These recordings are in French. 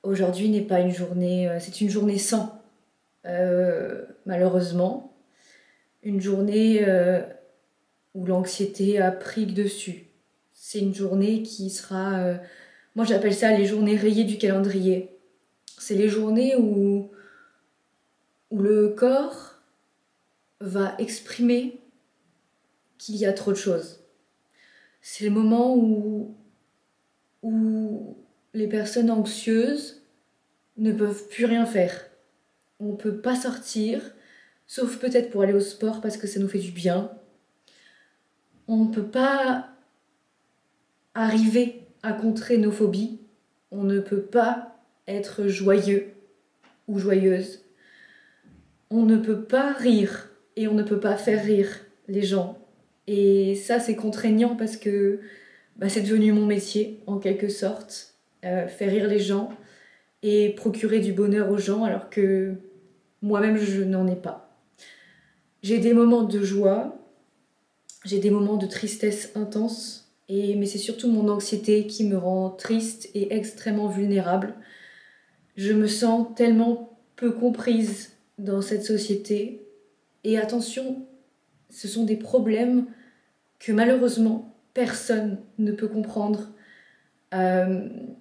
Aujourd'hui n'est pas une journée, c'est une journée sans, malheureusement. Une journée où l'anxiété a pris le dessus. C'est une journée qui sera, moi j'appelle ça les journées rayées du calendrier. C'est les journées où le corps va exprimer qu'il y a trop de choses. C'est le moment où les personnes anxieuses ne peuvent plus rien faire. On ne peut pas sortir, sauf peut-être pour aller au sport parce que ça nous fait du bien. On ne peut pas arriver à contrer nos phobies. On ne peut pas être joyeux ou joyeuse. On ne peut pas rire et on ne peut pas faire rire les gens. Et ça, c'est contraignant parce que c'est devenu mon métier, en quelque sorte. Faire rire les gens et procurer du bonheur aux gens alors que moi-même, je n'en ai pas. J'ai des moments de joie, j'ai des moments de tristesse intense, mais c'est surtout mon anxiété qui me rend triste et extrêmement vulnérable. Je me sens tellement peu comprise dans cette société. Et attention, ce sont des problèmes que malheureusement personne ne peut comprendre.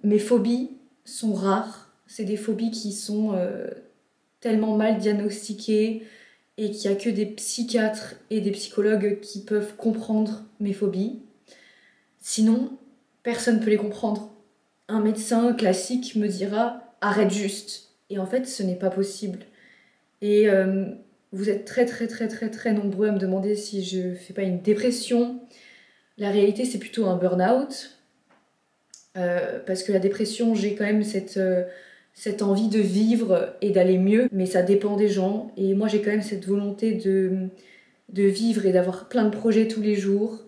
Mes phobies sont rares. C'est des phobies qui sont tellement mal diagnostiquées et qu'il n'y a que des psychiatres et des psychologues qui peuvent comprendre mes phobies. Sinon, personne ne peut les comprendre. Un médecin classique me dira « arrête juste ». Et en fait, ce n'est pas possible. Et vous êtes très nombreux à me demander si je ne fais pas une dépression. La réalité, c'est plutôt un burn-out. Parce que la dépression, j'ai quand même cette envie de vivre et d'aller mieux, mais ça dépend des gens. Et moi, j'ai quand même cette volonté de vivre et d'avoir plein de projets tous les jours.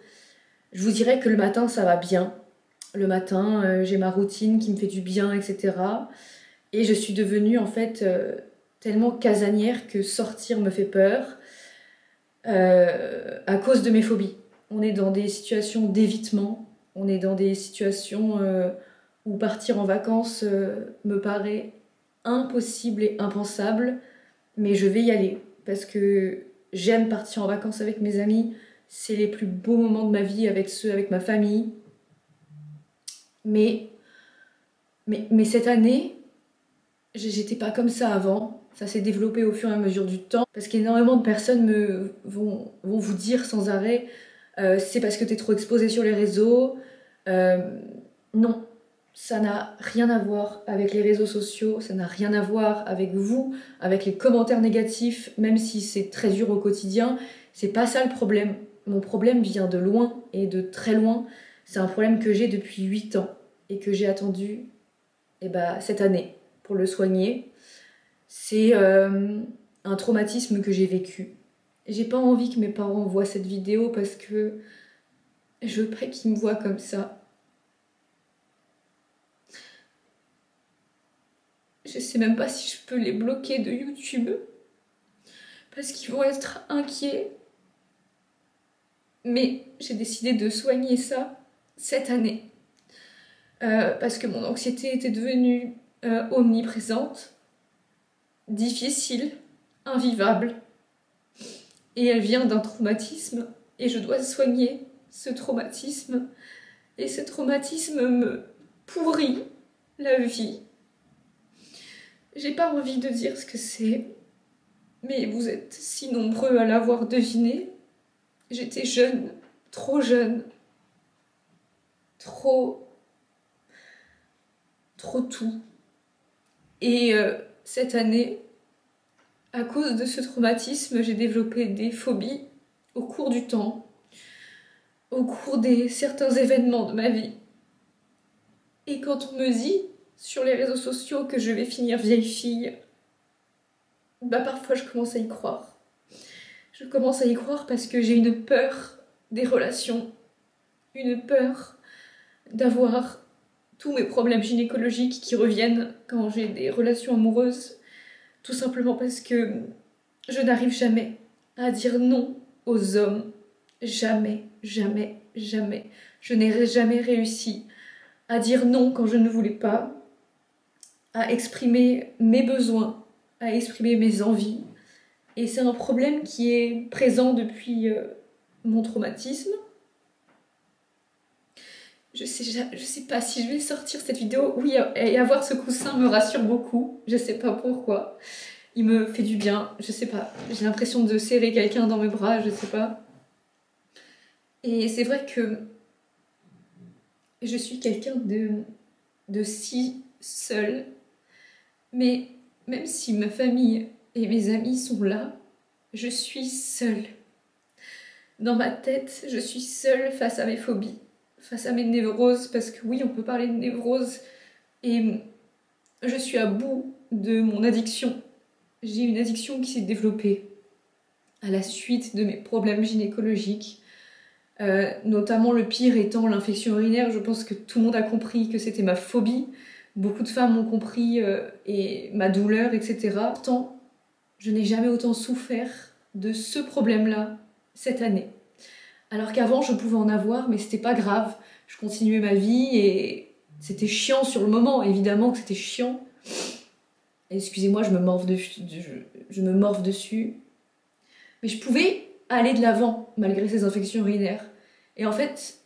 Je vous dirais que le matin, ça va bien. Le matin, j'ai ma routine qui me fait du bien, etc. Et je suis devenue en fait tellement casanière que sortir me fait peur à cause de mes phobies. On est dans des situations d'évitement, on est dans des situations où partir en vacances me paraît impossible et impensable, mais je vais y aller parce que j'aime partir en vacances avec mes amis. C'est les plus beaux moments de ma vie avec ceux avec ma famille. Mais cette année, j'étais pas comme ça avant. Ça s'est développé au fur et à mesure du temps. Parce qu'énormément de personnes vont vous dire sans arrêt c'est parce que t'es trop exposé sur les réseaux. Non, ça n'a rien à voir avec les réseaux sociaux. Ça n'a rien à voir avec vous, avec les commentaires négatifs, même si c'est très dur au quotidien. C'est pas ça le problème. Mon problème vient de loin et de très loin. C'est un problème que j'ai depuis 8 ans et que j'ai attendu cette année pour le soigner. C'est un traumatisme que j'ai vécu. J'ai pas envie que mes parents voient cette vidéo parce que je veux pas qu'ils me voient comme ça. Je sais même pas si je peux les bloquer de YouTube parce qu'ils vont être inquiets. Mais j'ai décidé de soigner ça cette année parce que mon anxiété était devenue omniprésente, difficile, invivable. Et elle vient d'un traumatisme et je dois soigner ce traumatisme. Et ce traumatisme me pourrit la vie. J'ai pas envie de dire ce que c'est, mais vous êtes si nombreux à l'avoir deviné. J'étais jeune, trop tout. Et cette année, à cause de ce traumatisme, j'ai développé des phobies au cours du temps, au cours des certains événements de ma vie. Et quand on me dit sur les réseaux sociaux que je vais finir vieille fille, parfois je commence à y croire. Je commence à y croire parce que j'ai une peur des relations, une peur d'avoir tous mes problèmes gynécologiques qui reviennent quand j'ai des relations amoureuses, tout simplement parce que je n'arrive jamais à dire non aux hommes. Jamais. Je n'ai jamais réussi à dire non quand je ne voulais pas. à exprimer mes besoins, à exprimer mes envies. Et c'est un problème qui est présent depuis mon traumatisme. Je sais pas si je vais sortir cette vidéo. Oui, et avoir ce coussin me rassure beaucoup. Je sais pas pourquoi. Il me fait du bien. Je sais pas. J'ai l'impression de serrer quelqu'un dans mes bras. Je sais pas. Et c'est vrai que je suis quelqu'un de si seul. Mais même si ma famille et mes amis sont là, je suis seule. Dans ma tête, je suis seule face à mes phobies, face à mes névroses, parce que oui, on peut parler de névrose, et je suis à bout de mon addiction. J'ai une addiction qui s'est développée à la suite de mes problèmes gynécologiques, notamment le pire étant l'infection urinaire. Je pense que tout le monde a compris que c'était ma phobie. Beaucoup de femmes ont compris et ma douleur, etc. Pourtant, je n'ai jamais autant souffert de ce problème-là cette année. Alors qu'avant, je pouvais en avoir, mais c'était pas grave. Je continuais ma vie et c'était chiant sur le moment. Évidemment que c'était chiant. Excusez-moi, je me morve dessus. Mais je pouvais aller de l'avant malgré ces infections urinaires. Et en fait,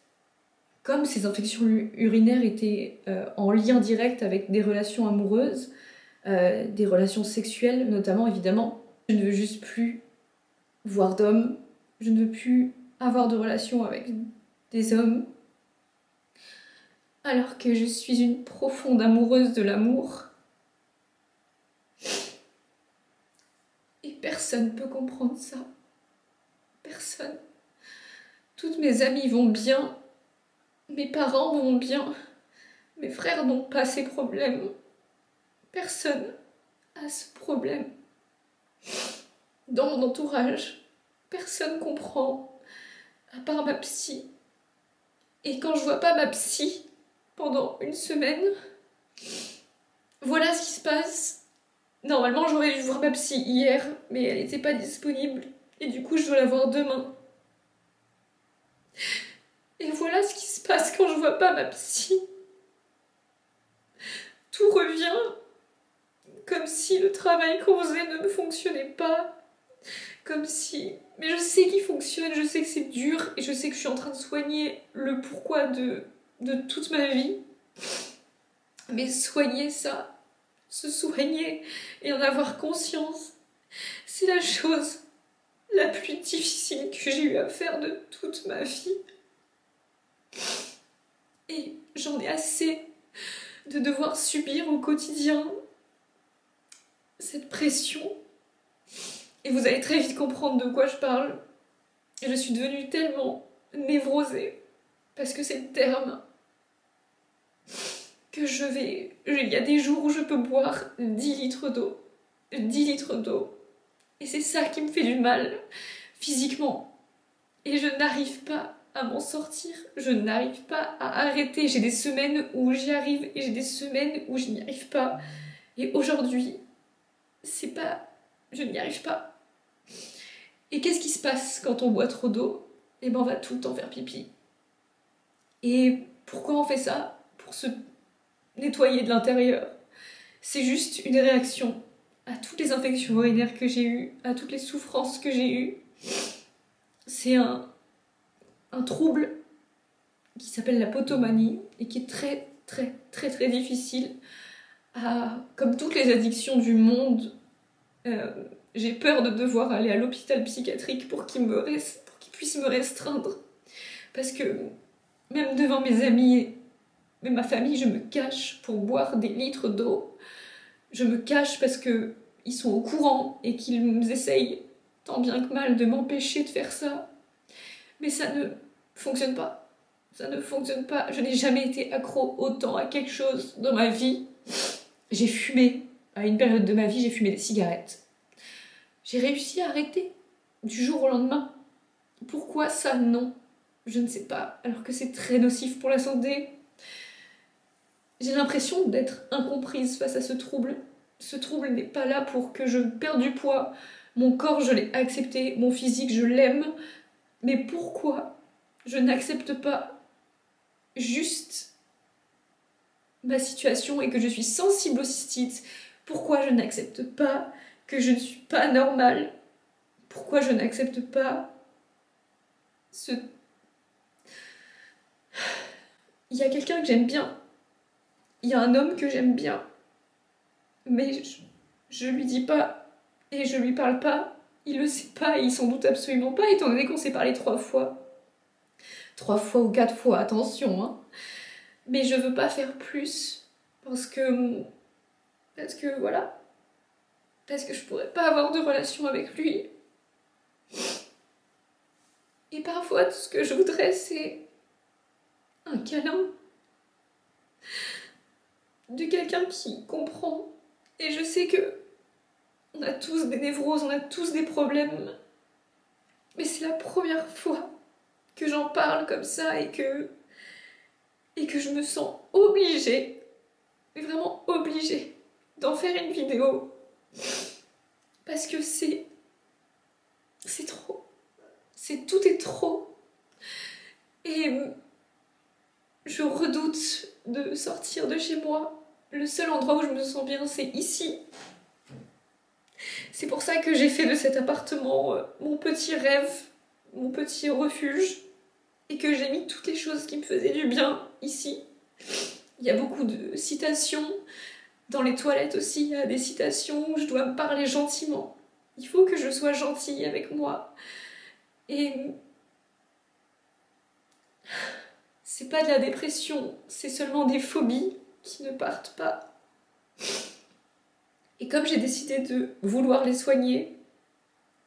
comme ces infections urinaires étaient en lien direct avec des relations amoureuses, des relations sexuelles notamment, évidemment, je ne veux juste plus voir d'hommes, je ne veux plus avoir de relations avec des hommes, alors que je suis une profonde amoureuse de l'amour. Et personne ne peut comprendre ça. Personne. Toutes mes amies vont bien, mes parents vont bien, mes frères n'ont pas ces problèmes. Personne a ce problème. Dans mon entourage, personne comprend, à part ma psy. Et quand je vois pas ma psy pendant une semaine, voilà ce qui se passe. Normalement, j'aurais dû voir ma psy hier, mais elle n'était pas disponible. Et du coup, je dois la voir demain. Et voilà ce qui se passe quand je vois pas ma psy. Tout revient comme si le travail qu'on faisait ne fonctionnait pas. Comme si... Mais je sais qu'il fonctionne, je sais que c'est dur, et je sais que je suis en train de soigner le pourquoi de toute ma vie. Mais soigner ça, se soigner et en avoir conscience, c'est la chose la plus difficile que j'ai eu à faire de toute ma vie. Et j'en ai assez de devoir subir au quotidien cette pression. Et vous allez très vite comprendre de quoi je parle. Je suis devenue tellement névrosée, parce que c'est le terme, que il y a des jours où je peux boire 10 litres d'eau. 10 litres d'eau. Et c'est ça qui me fait du mal, physiquement. Et je n'arrive pas à m'en sortir. Je n'arrive pas à arrêter. J'ai des semaines où j'y arrive et j'ai des semaines où je n'y arrive pas. Et aujourd'hui, c'est pas... Je n'y arrive pas. Et qu'est-ce qui se passe quand on boit trop d'eau? Eh ben on va tout le temps faire pipi. Et pourquoi on fait ça? Pour se nettoyer de l'intérieur. C'est juste une réaction à toutes les infections urinaires que j'ai eues, à toutes les souffrances que j'ai eues. C'est un trouble qui s'appelle la potomanie et qui est très très très très difficile comme toutes les addictions du monde, j'ai peur de devoir aller à l'hôpital psychiatrique pour qu'il puisse me restreindre. Parce que même devant mes amis et ma famille, je me cache pour boire des litres d'eau. Je me cache parce que ils sont au courant et qu'ils essayent tant bien que mal de m'empêcher de faire ça. Mais ça ne fonctionne pas. Ça ne fonctionne pas. Je n'ai jamais été accro autant à quelque chose dans ma vie. J'ai fumé. À une période de ma vie, j'ai fumé des cigarettes. J'ai réussi à arrêter du jour au lendemain. Pourquoi ça, non? Je ne sais pas. Alors que c'est très nocif pour la santé. J'ai l'impression d'être incomprise face à ce trouble. Ce trouble n'est pas là pour que je perde du poids. Mon corps, je l'ai accepté. Mon physique, je l'aime. Mais pourquoi je n'accepte pas juste ma situation et que je suis sensible aux cystites, pourquoi je n'accepte pas que je ne suis pas normale, pourquoi je n'accepte pas ce... Il y a quelqu'un que j'aime bien, il y a un homme que j'aime bien, mais je lui dis pas et je lui parle pas, il le sait pas et il s'en doute absolument pas étant donné qu'on s'est parlé 3 fois. 3 fois ou 4 fois, attention, hein. Mais je veux pas faire plus parce que voilà, parce que je pourrais pas avoir de relation avec lui. Et parfois, tout ce que je voudrais, c'est un câlin de quelqu'un qui comprend. Et je sais que on a tous des névroses, on a tous des problèmes. Mais c'est la première fois que j'en parle comme ça et que je me sens obligée, mais vraiment obligée, d'en faire une vidéo. Parce que c'est trop. Tout est trop. Et je redoute de sortir de chez moi. Le seul endroit où je me sens bien, c'est ici. C'est pour ça que j'ai fait de cet appartement mon petit rêve, mon petit refuge, et que j'ai mis toutes les choses qui me faisaient du bien ici. Il y a beaucoup de citations. Dans les toilettes aussi, il y a des citations où je dois me parler gentiment. Il faut que je sois gentille avec moi. Et c'est pas de la dépression, c'est seulement des phobies qui ne partent pas. Et comme j'ai décidé de vouloir les soigner,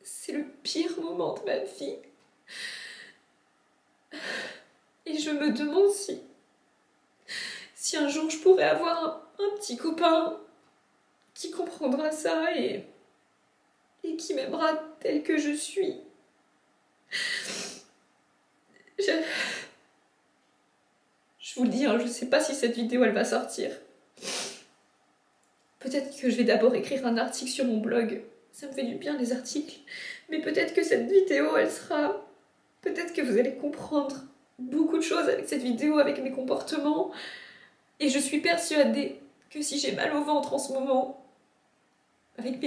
c'est le pire moment de ma vie. Et je me demande si un jour je pourrais avoir un petit copain qui comprendra ça et qui m'aimera telle que je suis. Je vous le dis, hein, je sais pas si cette vidéo elle va sortir. Peut-être que je vais d'abord écrire un article sur mon blog. Ça me fait du bien les articles. Mais peut-être que cette vidéo elle sera... Peut-être que vous allez comprendre beaucoup de choses avec cette vidéo, avec mes comportements. Et je suis persuadée que si j'ai mal au ventre en ce moment, avec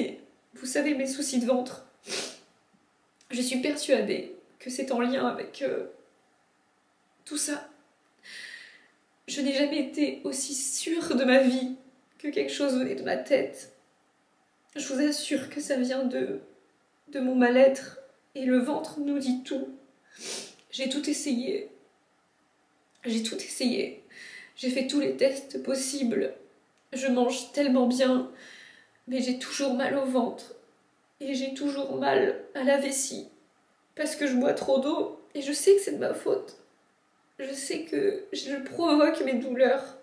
vous savez, mes soucis de ventre, je suis persuadée que c'est en lien avec tout ça. Je n'ai jamais été aussi sûre de ma vie que quelque chose venait de ma tête. Je vous assure que ça vient de mon mal-être et le ventre nous dit tout. J'ai tout essayé. J'ai tout essayé. J'ai fait tous les tests possibles. Je mange tellement bien, mais j'ai toujours mal au ventre. Et j'ai toujours mal à la vessie. Parce que je bois trop d'eau et je sais que c'est de ma faute. Je sais que je provoque mes douleurs.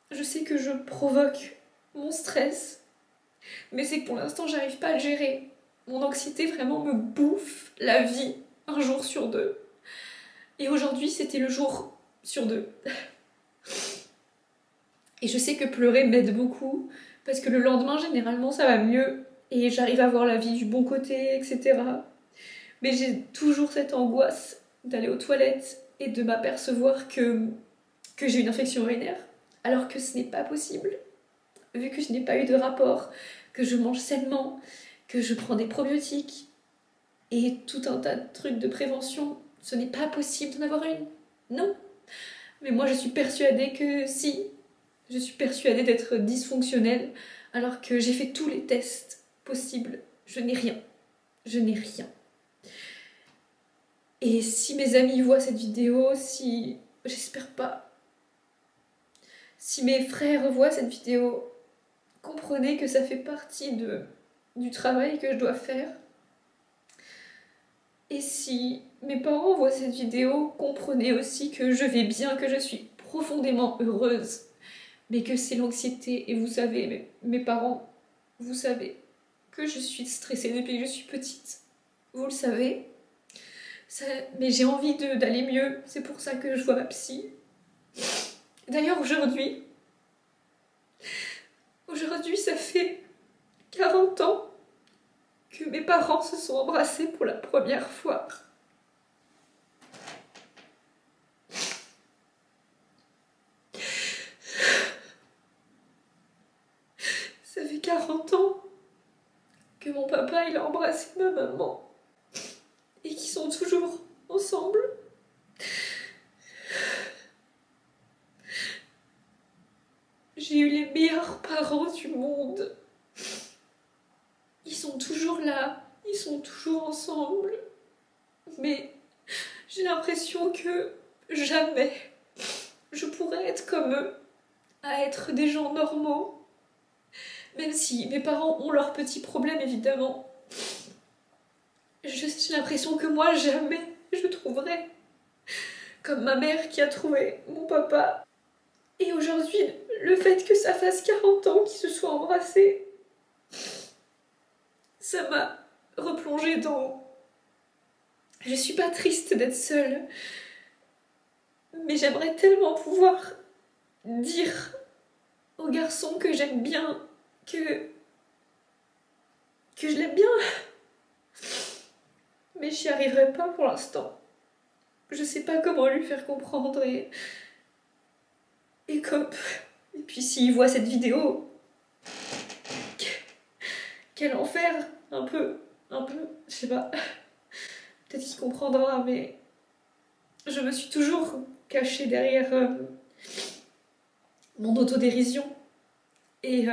Je sais que je provoque mon stress. Mais c'est que pour l'instant, j'arrive pas à le gérer. Mon anxiété vraiment me bouffe la vie un jour sur 2. Et aujourd'hui, c'était le jour sur 2. Et je sais que pleurer m'aide beaucoup, parce que le lendemain, généralement, ça va mieux. Et j'arrive à voir la vie du bon côté, etc. Mais j'ai toujours cette angoisse d'aller aux toilettes et de m'apercevoir que j'ai une infection urinaire, alors que ce n'est pas possible, vu que je n'ai pas eu de rapport, que je mange sainement, que je prends des probiotiques et tout un tas de trucs de prévention. Ce n'est pas possible d'en avoir une. Non. Mais moi, je suis persuadée que si. Je suis persuadée d'être dysfonctionnelle, alors que j'ai fait tous les tests possibles. Je n'ai rien. Je n'ai rien. Et si mes amis voient cette vidéo, si... J'espère pas. Si mes frères voient cette vidéo, comprenez que ça fait partie du travail que je dois faire. Et si mes parents voient cette vidéo, comprenez aussi que je vais bien, que je suis profondément heureuse. Mais que c'est l'anxiété. Et vous savez, mes parents, vous savez que je suis stressée depuis que je suis petite. Vous le savez. Mais j'ai envie d'aller mieux. C'est pour ça que je vois ma psy. D'ailleurs, aujourd'hui, ça fait 40 ans que mes parents se sont embrassés pour la première fois. 40 ans que mon papa il a embrassé ma maman et qu'ils sont toujours ensemble. J'ai eu les meilleurs parents du monde. Ils sont toujours là, ils sont toujours ensemble. Mais j'ai l'impression que jamais je pourrais être comme eux, à être des gens normaux. Même si mes parents ont leurs petits problèmes, évidemment. J'ai l'impression que moi, jamais je trouverai comme ma mère qui a trouvé mon papa. Et aujourd'hui, le fait que ça fasse 40 ans qu'ils se soient embrassés, ça m'a replongée dans... Je suis pas triste d'être seule, mais j'aimerais tellement pouvoir dire au garçon que j'aime bien, que je l'aime bien. Mais j'y arriverai pas pour l'instant. Je sais pas comment lui faire comprendre et puis s'il voit cette vidéo, quel enfer, un peu, je sais pas. Peut-être qu'il comprendra, mais je me suis toujours cachée derrière mon autodérision et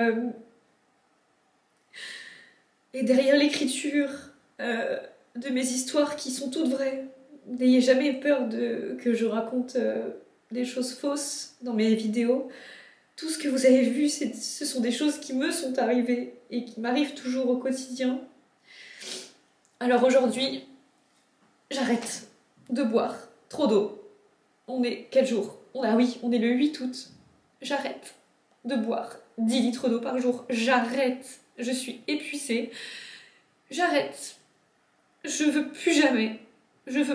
derrière l'écriture de mes histoires qui sont toutes vraies. N'ayez jamais peur que je raconte des choses fausses dans mes vidéos. Tout ce que vous avez vu, ce sont des choses qui me sont arrivées et qui m'arrivent toujours au quotidien. Alors aujourd'hui, j'arrête de boire trop d'eau. On est quel jour? Ah oui, on est le 8 août. J'arrête de boire 10 litres d'eau par jour. J'arrête. Je suis épuisée. J'arrête. Je veux plus jamais. Je veux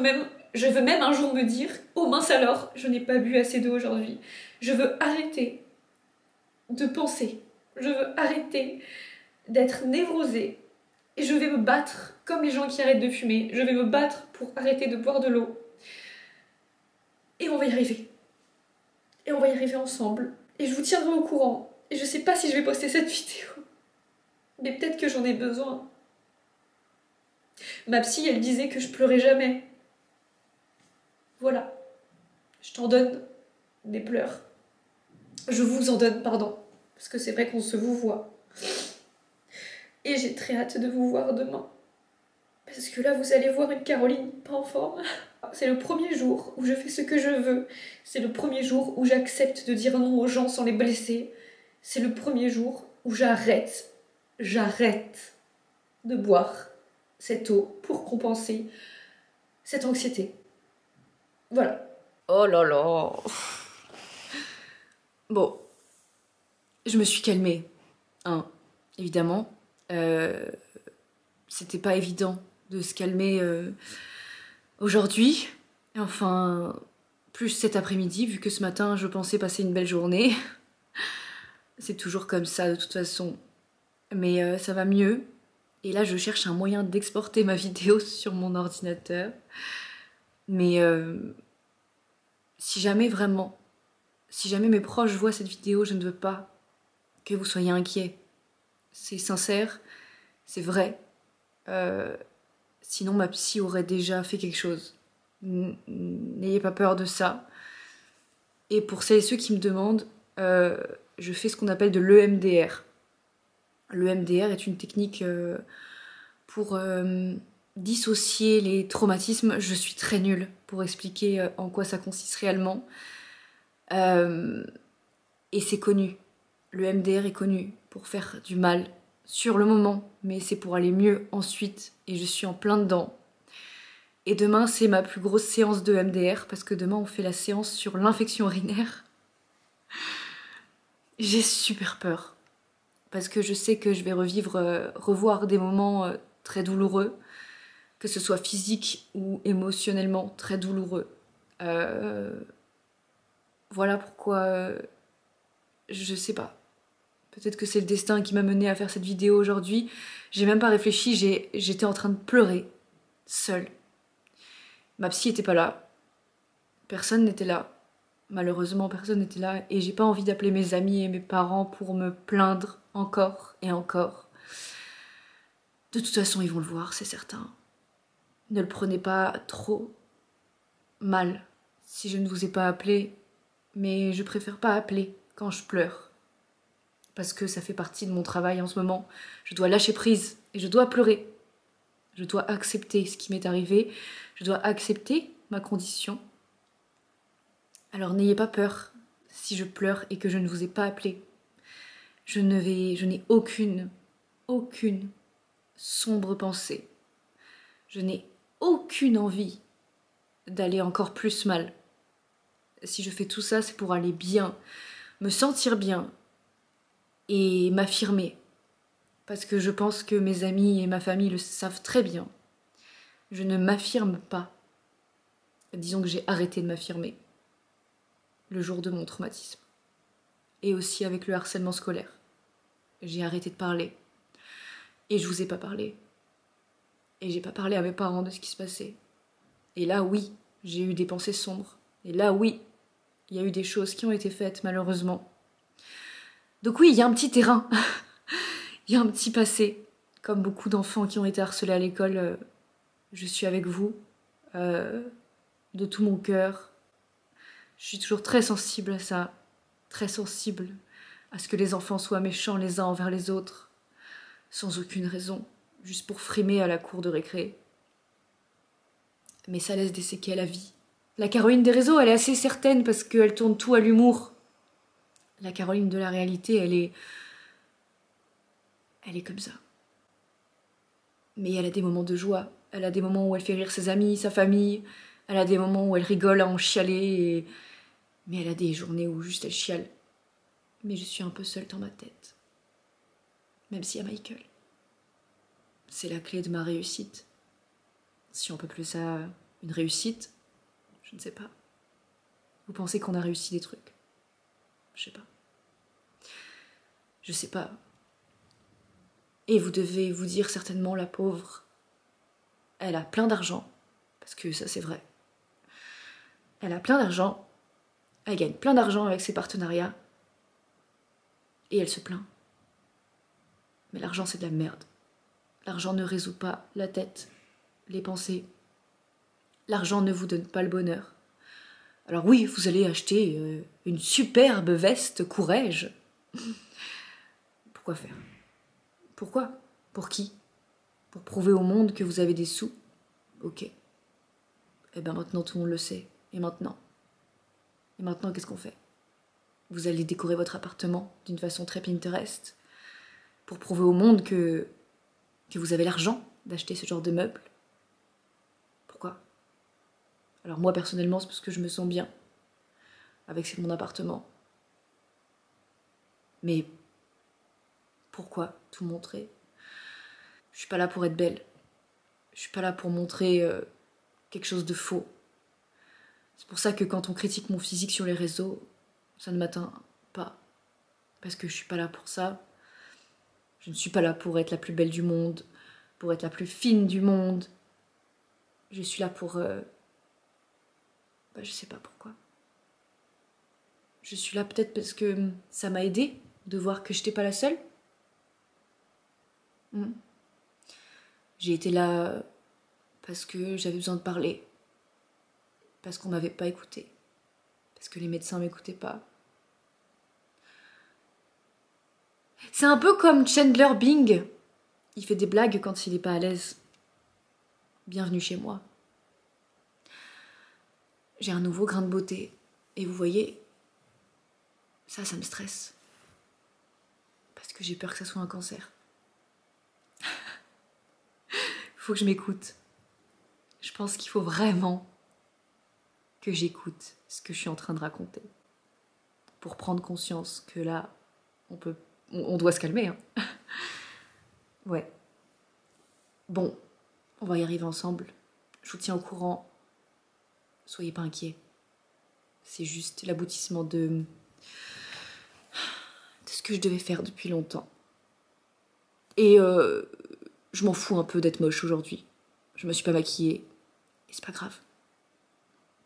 même un jour me dire « Oh mince alors, je n'ai pas bu assez d'eau aujourd'hui. » Je veux arrêter de penser. Je veux arrêter d'être névrosée. Et je vais me battre comme les gens qui arrêtent de fumer. Je vais me battre pour arrêter de boire de l'eau. Et on va y arriver. Et on va y arriver ensemble. Et je vous tiendrai au courant. Et je sais pas si je vais poster cette vidéo. Mais peut-être que j'en ai besoin. Ma psy, elle disait que je pleurais jamais. Voilà. Je t'en donne des pleurs. Je vous en donne, pardon. Parce que c'est vrai qu'on se vous voit. Et j'ai très hâte de vous voir demain. Parce que là, vous allez voir une Caroline pas en forme. C'est le premier jour où je fais ce que je veux. C'est le premier jour où j'accepte de dire non aux gens sans les blesser. C'est le premier jour où j'arrête de boire cette eau pour compenser cette anxiété. Voilà. Oh là là. Bon, je me suis calmée, hein, évidemment. C'était pas évident de se calmer aujourd'hui. Enfin, plus cet après-midi, vu que ce matin, je pensais passer une belle journée. C'est toujours comme ça, de toute façon. Mais ça va mieux. Et là, je cherche un moyen d'exporter ma vidéo sur mon ordinateur. Mais si jamais mes proches voient cette vidéo, je ne veux pas que vous soyez inquiets. C'est sincère, c'est vrai. Sinon, ma psy aurait déjà fait quelque chose. N'ayez pas peur de ça. Et pour celles et ceux qui me demandent, je fais ce qu'on appelle de l'EMDR. L'EMDR est une technique pour dissocier les traumatismes. Je suis très nulle pour expliquer en quoi ça consiste réellement. Et c'est connu. L'EMDR est connu pour faire du mal sur le moment, mais c'est pour aller mieux ensuite. Et je suis en plein dedans. Et demain, c'est ma plus grosse séance de EMDR, parce que demain, on fait la séance sur l'infection urinaire. J'ai super peur. Parce que je sais que je vais revoir des moments très douloureux, que ce soit physique ou émotionnellement très douloureux. Voilà pourquoi je sais pas. Peut-être que c'est le destin qui m'a menée à faire cette vidéo aujourd'hui. J'ai même pas réfléchi, j'étais en train de pleurer, seule. Ma psy était pas là. Personne n'était là. Malheureusement, personne n'était là et j'ai pas envie d'appeler mes amis et mes parents pour me plaindre encore et encore. De toute façon, ils vont le voir, c'est certain. Ne le prenez pas trop mal si je ne vous ai pas appelé, mais je préfère pas appeler quand je pleure. Parce que ça fait partie de mon travail en ce moment. Je dois lâcher prise et je dois pleurer. Je dois accepter ce qui m'est arrivé. Je dois accepter ma condition. Alors n'ayez pas peur si je pleure et que je ne vous ai pas appelé. Je n'ai aucune sombre pensée. Je n'ai aucune envie d'aller encore plus mal. Si je fais tout ça, c'est pour aller bien, me sentir bien et m'affirmer. Parce que je pense que mes amis et ma famille le savent très bien. Je ne m'affirme pas. Disons que j'ai arrêté de m'affirmer le jour de mon traumatisme. Et aussi avec le harcèlement scolaire. J'ai arrêté de parler. Et je vous ai pas parlé. Et j'ai pas parlé à mes parents de ce qui se passait. Et là, oui, j'ai eu des pensées sombres. Et là, oui, il y a eu des choses qui ont été faites, malheureusement. Donc oui, il y a un petit terrain. Il y a un petit passé. Comme beaucoup d'enfants qui ont été harcelés à l'école, je suis avec vous. De tout mon cœur. Je suis toujours très sensible à ça. Très sensible à ce que les enfants soient méchants les uns envers les autres. Sans aucune raison. Juste pour frimer à la cour de récré. Mais ça laisse des séquelles à vie. La Caroline des réseaux, elle est assez certaine parce qu'elle tourne tout à l'humour. La Caroline de la réalité, elle est comme ça. Mais elle a des moments de joie. Elle a des moments où elle fait rire ses amis, sa famille. Elle a des moments où elle rigole à en chialer. Mais elle a des journées où juste elle chiale. Mais je suis un peu seule dans ma tête. Même s'il y a Michael. C'est la clé de ma réussite. Si on peut appeler ça une réussite, je ne sais pas. Vous pensez qu'on a réussi des trucs? Je sais pas. Je sais pas. Et vous devez vous dire certainement, la pauvre, elle a plein d'argent. Parce que ça, c'est vrai. Elle a plein d'argent. Elle gagne plein d'argent avec ses partenariats. Et elle se plaint. Mais l'argent, c'est de la merde. L'argent ne résout pas la tête, les pensées. L'argent ne vous donne pas le bonheur. Alors oui, vous allez acheter une superbe veste Courrèges. Pourquoi faire? Pourquoi? Pour qui? Pour prouver au monde que vous avez des sous? Ok. Eh bien maintenant tout le monde le sait. Et maintenant? Et maintenant qu'est-ce qu'on fait? Vous allez décorer votre appartement d'une façon très Pinterest pour prouver au monde que vous avez l'argent d'acheter ce genre de meubles? Pourquoi? Alors moi personnellement c'est parce que je me sens bien avec mon appartement. Mais pourquoi tout montrer? Je suis pas là pour être belle. Je suis pas là pour montrer quelque chose de faux. C'est pour ça que quand on critique mon physique sur les réseaux, ça ne m'atteint pas. Parce que je suis pas là pour ça. Je ne suis pas là pour être la plus belle du monde, pour être la plus fine du monde. Je suis là pour... je sais pas pourquoi. Je suis là peut-être parce que ça m'a aidée de voir que j'étais pas la seule. J'ai été là parce que j'avais besoin de parler. Parce qu'on m'avait pas écouté. Parce que les médecins m'écoutaient pas. C'est un peu comme Chandler Bing. Il fait des blagues quand il est pas à l'aise. Bienvenue chez moi. J'ai un nouveau grain de beauté. Et vous voyez, ça me stresse. Parce que j'ai peur que ça soit un cancer. Faut que je m'écoute. Je pense qu'il faut vraiment que j'écoute ce que je suis en train de raconter. Pour prendre conscience que là, on doit se calmer. Hein. Ouais. Bon, on va y arriver ensemble. Je vous tiens au courant. Soyez pas inquiets. C'est juste l'aboutissement de ce que je devais faire depuis longtemps. Et je m'en fous un peu d'être moche aujourd'hui. Je me suis pas maquillée. Et c'est pas grave.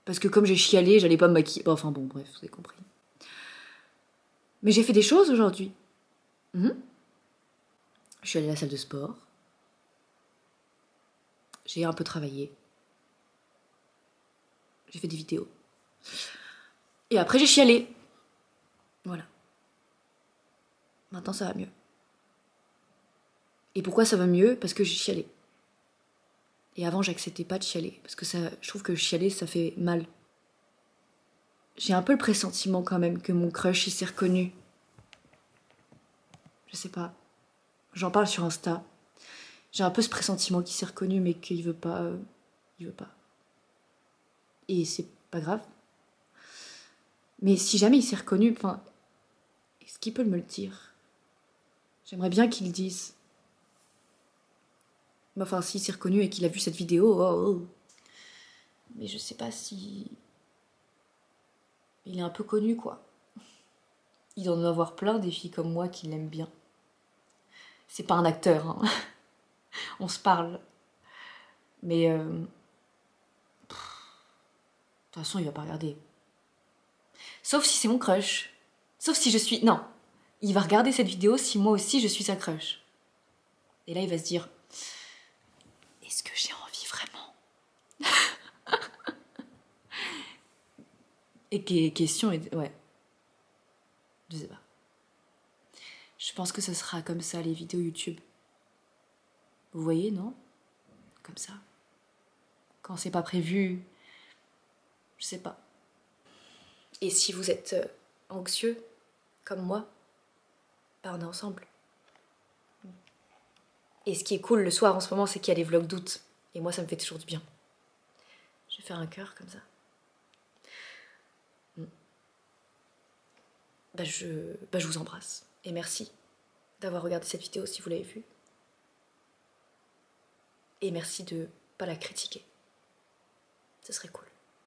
Parce que comme j'ai chialé, j'allais pas me maquiller. Enfin bon, bref, vous avez compris. Mais j'ai fait des choses aujourd'hui. Je suis allée à la salle de sport. J'ai un peu travaillé. J'ai fait des vidéos. Et après, j'ai chialé. Voilà. Maintenant, ça va mieux. Et pourquoi ça va mieux? Parce que j'ai chialé. Et avant, j'acceptais pas de chialer. Parce que je trouve que chialer, ça fait mal. J'ai un peu le pressentiment quand même que mon crush, il s'est reconnu. Je sais pas. J'en parle sur Insta. J'ai un peu ce pressentiment qu'il s'est reconnu, mais qu'il veut pas. Il veut pas. Et c'est pas grave. Mais si jamais il s'est reconnu, enfin, est-ce qu'il peut me le dire? J'aimerais bien qu'il le dise. Enfin, s'il s'est reconnu et qu'il a vu cette vidéo, oh. Mais je sais pas si... Il est un peu connu, quoi. Il doit en avoir plein des filles comme moi qui l'aiment bien. C'est pas un acteur, hein. On se parle. Mais... De toute façon, il va pas regarder. Sauf si c'est mon crush. Sauf si je suis... Non. Il va regarder cette vidéo si moi aussi je suis sa crush. Et là, il va se dire... Est-ce que j'ai envie vraiment? Et question est... Ouais. Je sais pas. Je pense que ce sera comme ça, les vidéos YouTube. Vous voyez, non? Comme ça. Quand c'est pas prévu... Je sais pas. Et si vous êtes anxieux, comme moi, bah on est ensemble. Et ce qui est cool le soir en ce moment, c'est qu'il y a les vlogs d'août. Et moi, ça me fait toujours du bien. Je vais faire un cœur comme ça. Je vous embrasse. Et merci d'avoir regardé cette vidéo si vous l'avez vue. Et merci de pas la critiquer. Ce serait cool.